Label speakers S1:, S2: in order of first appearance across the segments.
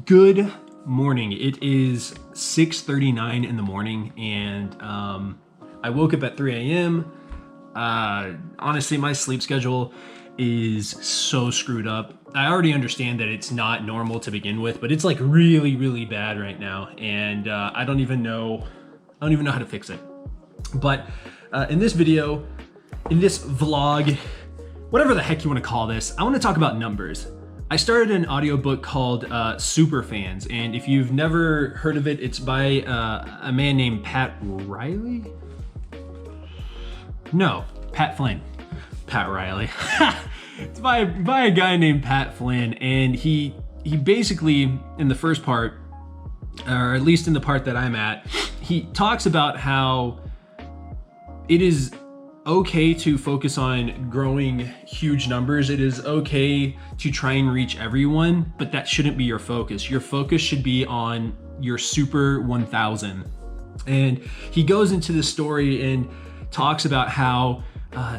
S1: Good morning. It is 6:39 in the morning, and I woke up at 3 a.m. Honestly, my sleep schedule is so screwed up. I already understand that it's not normal to begin with, but it's like really, really bad right now, and I don't even know how to fix it. But in this video, in this vlog, whatever the heck you want to call this, I want to talk about numbers. I started an audiobook called Superfans, and if you've never heard of it, it's by a man named Pat Riley? No, Pat Flynn. Pat Riley. It's by a guy named Pat Flynn, and he basically, in the first part, or at least in the part that I'm at, he talks about how it is okay to focus on growing huge numbers. It is okay to try and reach everyone, but that shouldn't be your focus. Your focus should be on your super 1000. And he goes into the story and talks about how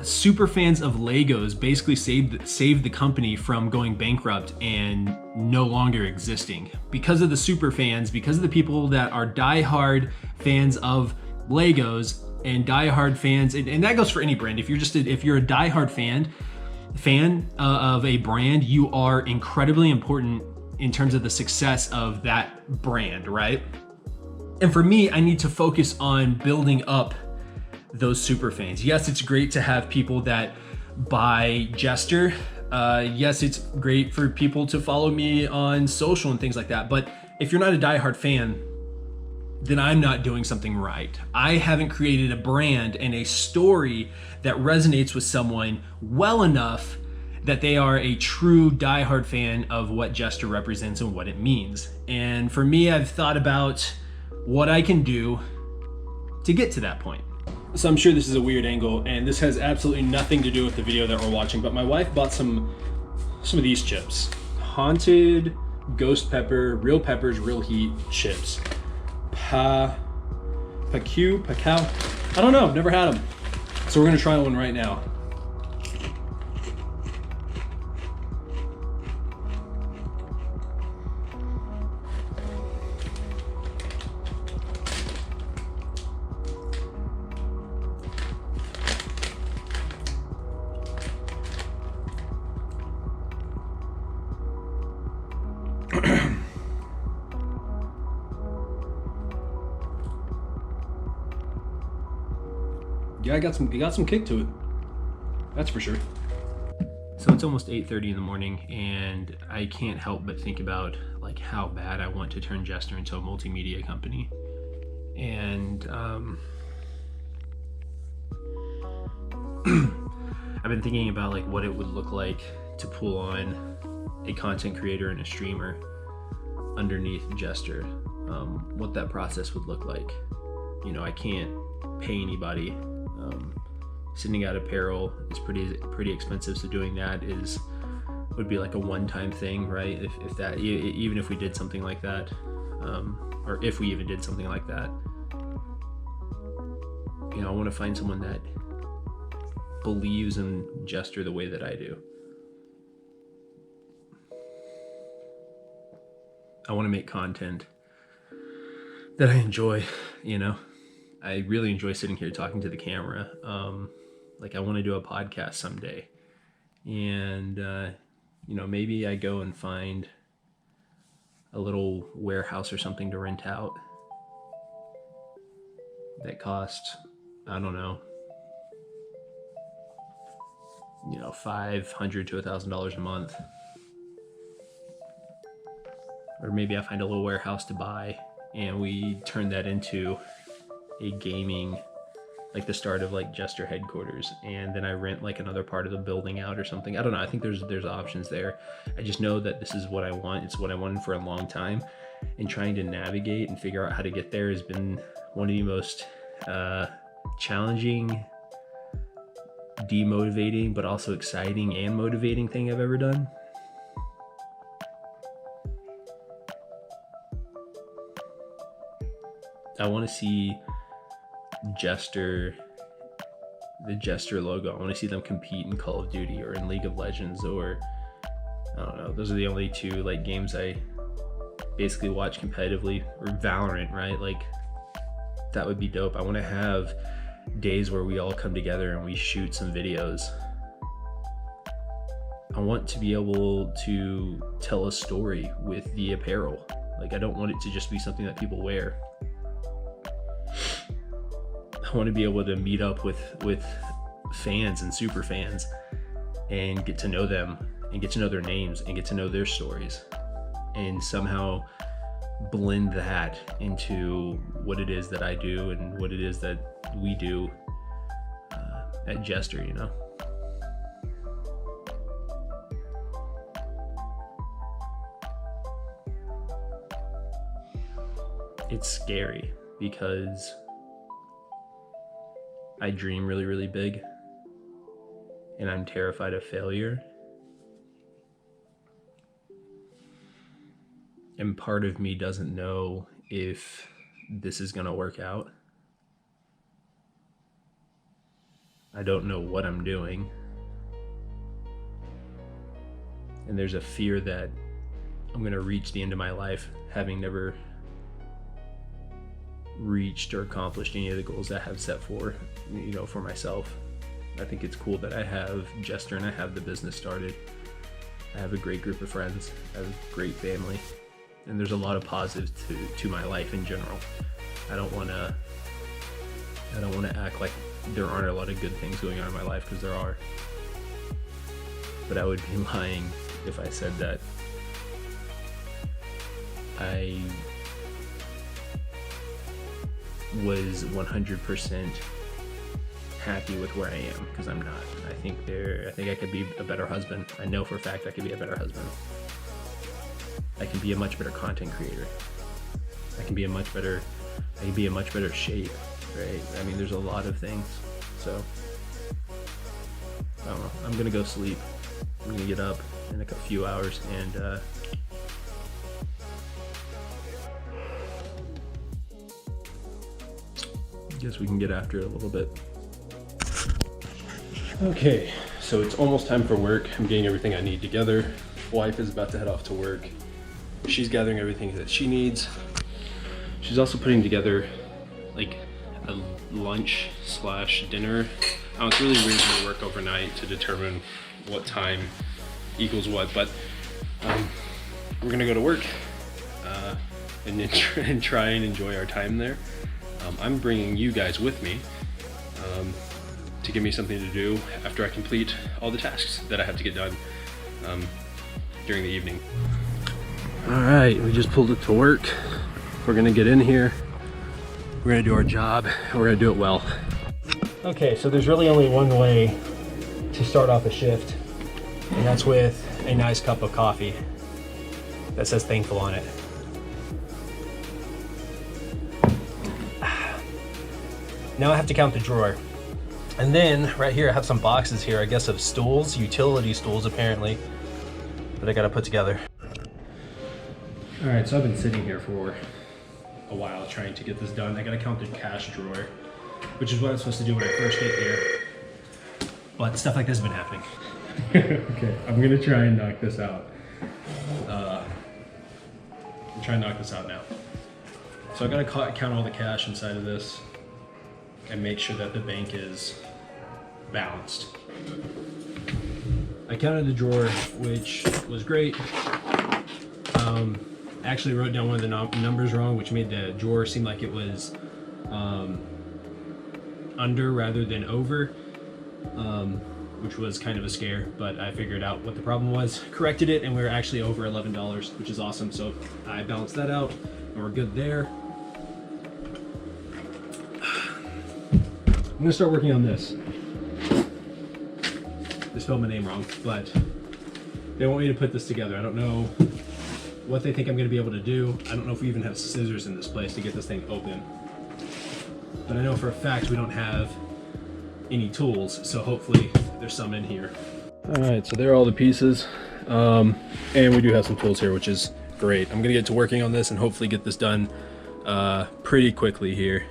S1: super fans of Legos basically saved the company from going bankrupt and no longer existing because of the super fans, because of the people that are diehard fans of Legos and diehard fans, and that goes for any brand. If you're a diehard fan of a brand, you are incredibly important in terms of the success of that brand, right? And for me, I need to focus on building up those super fans. Yes, it's great to have people that buy Jester. Yes, it's great for people to follow me on social and things like that. But if you're not a diehard fan, then I'm not doing something right. I haven't created a brand and a story that resonates with someone well enough that they are a true diehard fan of what Jester represents and what it means. And for me, I've thought about what I can do to get to that point. So I'm sure this is a weird angle, and this has absolutely nothing to do with the video that we're watching, but my wife bought some of these chips. Haunted Ghost Pepper, Real Peppers, Real Heat chips. Pacau. I don't know, never had them. So we're gonna try one right now. Yeah, I got some kick to it. That's for sure. So it's almost 8:30 in the morning, and I can't help but think about like how bad I want to turn Jester into a multimedia company. And I've been thinking about like what it would look like to pull on a content creator and a streamer underneath Jester. What that process would look like. You know, I can't pay anybody. Sending out apparel is pretty expensive, so doing that would be like a one-time thing, right? If that, even if we did something like that, or if we even did something like that, you know, I want to find someone that believes in Jester the way that I do. I want to make content that I enjoy, you know. I really enjoy sitting here talking to the camera. Like I want to do a podcast someday. And, you know, maybe I go and find a little warehouse or something to rent out that costs, I don't know, you know, $500 to $1,000 a month. Or maybe I find a little warehouse to buy and we turn that into a gaming, like the start of like Jester headquarters, and then I rent like another part of the building out or something. I don't know. I think there's options there. I just know that this is what I want. It's what I wanted for a long time, and trying to navigate and figure out how to get there has been one of the most challenging, demotivating, but also exciting and motivating thing I've ever done. I want to see Jester, the Jester logo. I want to see them compete in Call of Duty or in League of Legends, or I don't know. Those are the only two like games I basically watch competitively, or Valorant, right? Like, that would be dope. I want to have days where we all come together and we shoot some videos. I want to be able to tell a story with the apparel. Like, I don't want it to just be something that people wear. I want to be able to meet up with fans and super fans and get to know them and get to know their names and get to know their stories, and somehow blend that into what it is that I do and what it is that we do at Jester, you know? It's scary because I dream really, really big, and I'm terrified of failure. And part of me doesn't know if this is gonna work out. I don't know what I'm doing. And there's a fear that I'm gonna reach the end of my life having never reached or accomplished any of the goals that I have set for, you know, for myself. I think it's cool that I have Jester and I have the business started. I have a great group of friends, I have a great family, and there's a lot of positives to my life in general. I don't wanna act like there aren't a lot of good things going on in my life, because there are. But I would be lying if I said that I was 100% happy with where I am, because I'm not. I think I could be a better husband. I know for a fact I could be a better husband. I can be a much better content creator. I can be in much better shape, right? I mean, there's a lot of things. So I don't know. I'm gonna go sleep. I'm gonna get up in like a few hours and guess we can get after it a little bit. Okay, so it's almost time for work. I'm getting everything I need together. Wife is about to head off to work. She's gathering everything that she needs. She's also putting together like a lunch / dinner. It's really weird to work overnight to determine what time equals what, but we're gonna go to work and try and enjoy our time there. I'm bringing you guys with me to give me something to do after I complete all the tasks that I have to get done during the evening. All right, we just pulled it to work. We're gonna get in here. We're gonna do our job, and we're gonna do it well. Okay, so there's really only one way to start off a shift, and that's with a nice cup of coffee that says thankful on it. Now I have to count the drawer. And then right here I have some boxes here, I guess of stools, utility stools apparently, that I gotta put together. All right, so I've been sitting here for a while trying to get this done. I gotta count the cash drawer, which is what I'm supposed to do when I first get here. But stuff like this has been happening. Okay, I'm gonna try and knock this out. I'm trying to knock this out now. So I gotta count all the cash inside of this and make sure that the bank is balanced. I counted the drawer, which was great. I actually wrote down one of the numbers wrong, which made the drawer seem like it was under rather than over, which was kind of a scare, but I figured out what the problem was, corrected it, and we were actually over $11, which is awesome. So I balanced that out and we're good there. I'm gonna start working on this. They spelled my name wrong, but they want me to put this together. I don't know what they think I'm gonna be able to do. I don't know if we even have scissors in this place to get this thing open. But I know for a fact we don't have any tools, so hopefully there's some in here. All right, so there are all the pieces. And we do have some tools here, which is great. I'm gonna get to working on this and hopefully get this done pretty quickly here.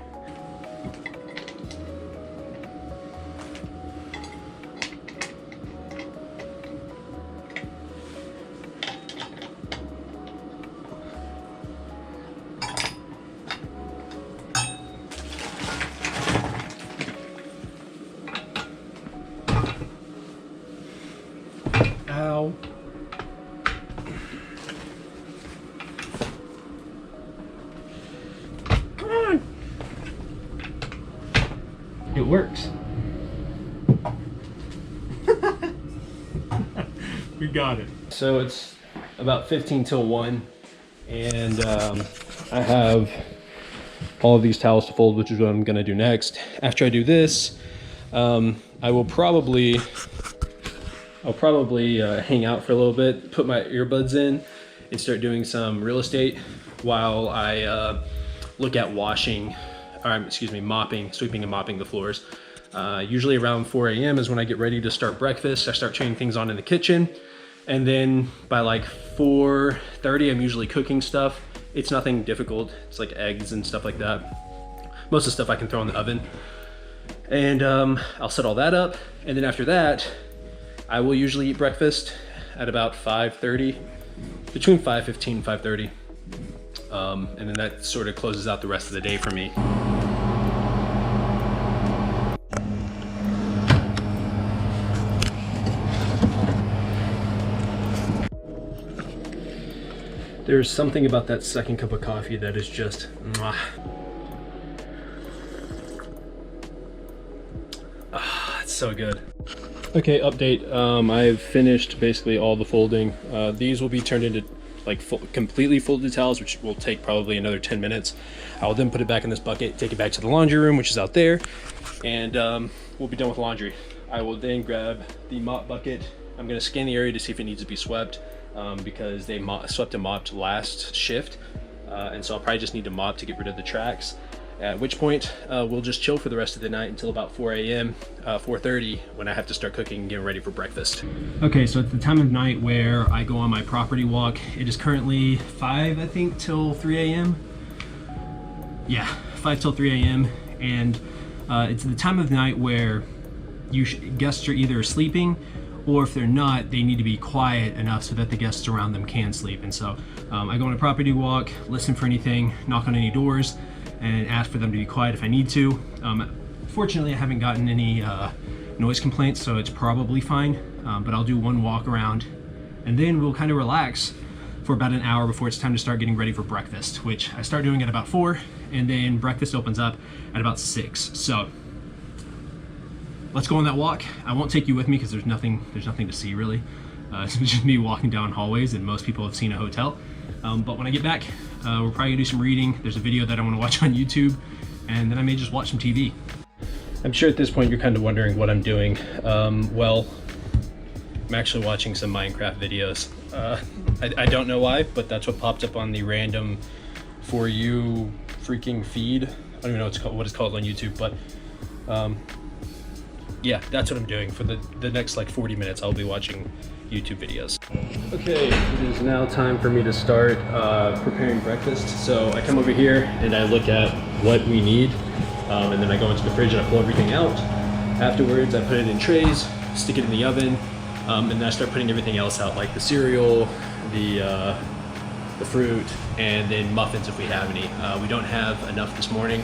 S1: it works. We got it. So it's about 15 till 1, and I have all of these towels to fold, which is what I'm gonna do next. After I do this, I'll probably hang out for a little bit, put my earbuds in, and start doing some real estate while I look at mopping, sweeping and mopping the floors. Usually around 4 a.m. is when I get ready to start breakfast. I start turning things on in the kitchen, and then by like 4:30, I'm usually cooking stuff. It's nothing difficult. It's like eggs and stuff like that. Most of the stuff I can throw in the oven. And I'll set all that up, and then after that, I will usually eat breakfast at about 5:30, between 5:15 and 5:30. And then that sort of closes out the rest of the day for me. There's something about that second cup of coffee that is just mwah. It's so good. Okay, update. I've finished basically all the folding. These will be turned into like completely folded towels, which will take probably another 10 minutes. I will then put it back in this bucket, take it back to the laundry room, which is out there, and we'll be done with laundry. I will then grab the mop bucket. I'm gonna scan the area to see if it needs to be swept, because they swept and mopped last shift, and so I'll probably just need to mop to get rid of the tracks. At which point we'll just chill for the rest of the night until about 4 a.m., 4:30, when I have to start cooking and getting ready for breakfast. Okay, so at the time of night where I go on my property walk, it is currently 5, I think, till 3 a.m. Yeah, 5 till 3 a.m. And it's the time of night where guests are either sleeping, or if they're not, they need to be quiet enough so that the guests around them can sleep. And so I go on a property walk, listen for anything, knock on any doors, and ask for them to be quiet if I need to. Fortunately, I haven't gotten any noise complaints, so it's probably fine, but I'll do one walk around, and then we'll kind of relax for about an hour before it's time to start getting ready for breakfast, which I start doing at about 4, and then breakfast opens up at about 6. So let's go on that walk. I won't take you with me because there's nothing to see really. It's just me walking down hallways, and most people have seen a hotel. But when I get back, we're probably gonna do some reading. There's a video that I wanna watch on YouTube, and then I may just watch some TV. I'm sure at this point you're kind of wondering what I'm doing. Well, I'm actually watching some Minecraft videos. I don't know why, but that's what popped up on the random For You freaking feed. I don't even know what it's called on YouTube, but yeah, that's what I'm doing. For the next like 40 minutes, I'll be watching YouTube videos. Okay, it is now time for me to start preparing breakfast. So I come over here and I look at what we need, and then I go into the fridge and I pull everything out. Afterwards, I put it in trays, stick it in the oven, and then I start putting everything else out, like the cereal, the fruit, and then muffins if we have any. We don't have enough this morning,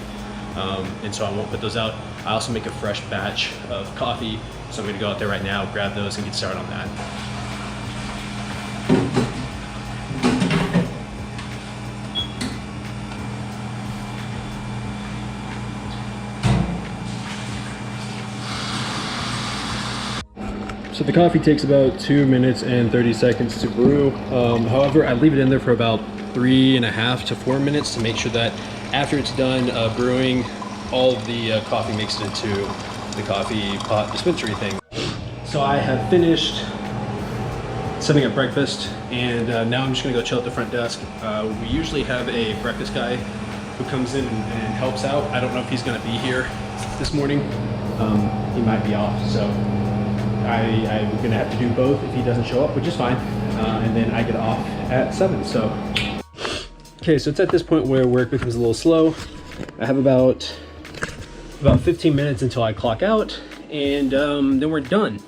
S1: and so I won't put those out. I also make a fresh batch of coffee, so I'm gonna go out there right now, grab those, and get started on that. So the coffee takes about 2 minutes and 30 seconds to brew. However, I leave it in there for about 3.5 to 4 minutes to make sure that after it's done brewing, all of the coffee makes it into the coffee pot dispensary thing. So I have finished setting up breakfast, and now I'm just gonna go chill at the front desk. We usually have a breakfast guy who comes in and helps out. I don't know if he's gonna be here this morning. He might be off, so I'm gonna have to do both if he doesn't show up, which is fine. And then I get off at 7, so. Okay, so it's at this point where work becomes a little slow. I have about 15 minutes until I clock out, and then we're done.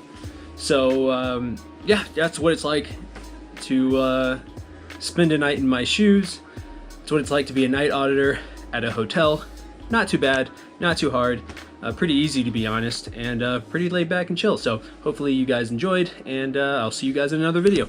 S1: So yeah, that's what it's like to spend a night in my shoes. It's what it's like to be a night auditor at a hotel. Not too bad, not too hard. Pretty easy, to be honest, and pretty laid back and chill. So hopefully you guys enjoyed, and I'll see you guys in another video.